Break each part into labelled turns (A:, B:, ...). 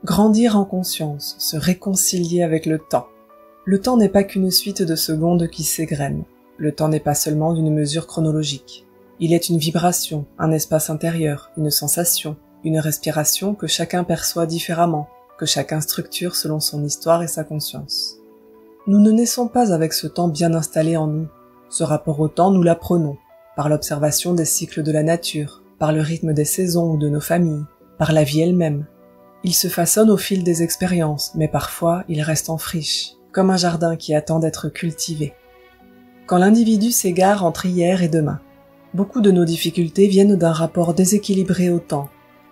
A: Grandir en conscience, se réconcilier avec le temps. Le temps n'est pas qu'une suite de secondes qui s'égrènent. Le temps n'est pas seulement d'une mesure chronologique. Il est une vibration, un espace intérieur, une sensation, une respiration que chacun perçoit différemment, que chacun structure selon son histoire et sa conscience. Nous ne naissons pas avec ce temps bien installé en nous. Ce rapport au temps, nous l'apprenons, par l'observation des cycles de la nature, par le rythme des saisons ou de nos familles, par la vie elle-même. Il se façonne au fil des expériences, mais parfois il reste en friche, comme un jardin qui attend d'être cultivé. Quand l'individu s'égare entre hier et demain, beaucoup de nos difficultés viennent d'un rapport déséquilibré au temps,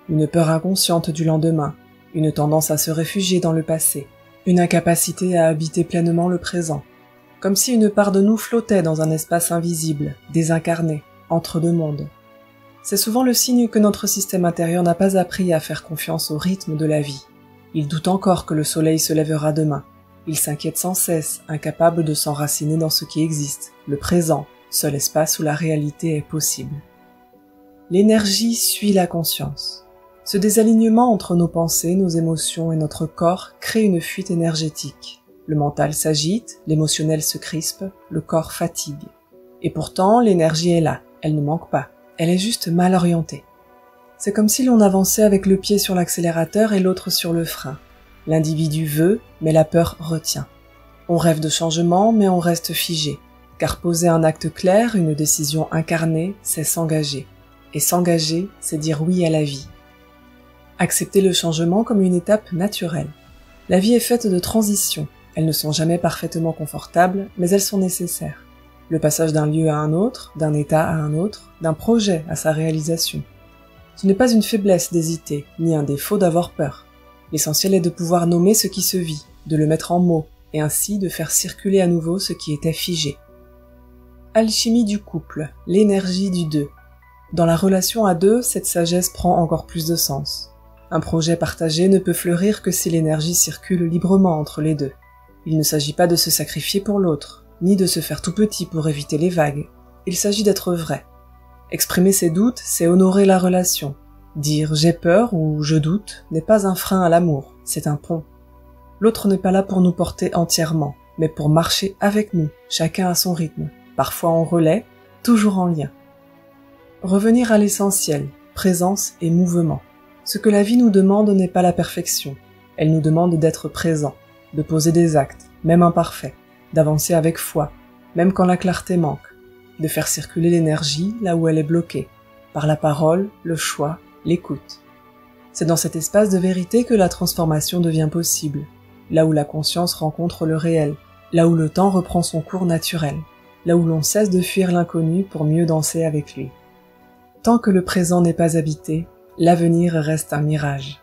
A: une peur inconsciente du lendemain, une tendance à se réfugier dans le passé, une incapacité à habiter pleinement le présent, comme si une part de nous flottait dans un espace invisible, désincarné, entre deux mondes. C'est souvent le signe que notre système intérieur n'a pas appris à faire confiance au rythme de la vie. Il doute encore que le soleil se lèvera demain. Il s'inquiète sans cesse, incapable de s'enraciner dans ce qui existe, le présent, seul espace où la réalité est possible. L'énergie suit la conscience. Ce désalignement entre nos pensées, nos émotions et notre corps crée une fuite énergétique. Le mental s'agite, l'émotionnel se crispe, le corps fatigue. Et pourtant, l'énergie est là, elle ne manque pas. Elle est juste mal orientée. C'est comme si l'on avançait avec le pied sur l'accélérateur et l'autre sur le frein. L'individu veut, mais la peur retient. On rêve de changement, mais on reste figé. Car poser un acte clair, une décision incarnée, c'est s'engager. Et s'engager, c'est dire oui à la vie. Accepter le changement comme une étape naturelle. La vie est faite de transitions. Elles ne sont jamais parfaitement confortables, mais elles sont nécessaires. Le passage d'un lieu à un autre, d'un état à un autre, d'un projet à sa réalisation. Ce n'est pas une faiblesse d'hésiter, ni un défaut d'avoir peur. L'essentiel est de pouvoir nommer ce qui se vit, de le mettre en mots, et ainsi de faire circuler à nouveau ce qui était figé. Alchimie du couple, l'énergie du deux. Dans la relation à deux, cette sagesse prend encore plus de sens. Un projet partagé ne peut fleurir que si l'énergie circule librement entre les deux. Il ne s'agit pas de se sacrifier pour l'autre, ni de se faire tout petit pour éviter les vagues. Il s'agit d'être vrai. Exprimer ses doutes, c'est honorer la relation. Dire « j'ai peur » ou « je doute » n'est pas un frein à l'amour, c'est un pont. L'autre n'est pas là pour nous porter entièrement, mais pour marcher avec nous, chacun à son rythme, parfois en relais, toujours en lien. Revenir à l'essentiel, présence et mouvement. Ce que la vie nous demande n'est pas la perfection. Elle nous demande d'être présent, de poser des actes, même imparfaits, d'avancer avec foi, même quand la clarté manque, de faire circuler l'énergie là où elle est bloquée, par la parole, le choix, l'écoute. C'est dans cet espace de vérité que la transformation devient possible, là où la conscience rencontre le réel, là où le temps reprend son cours naturel, là où l'on cesse de fuir l'inconnu pour mieux danser avec lui. Tant que le présent n'est pas habité, l'avenir reste un mirage.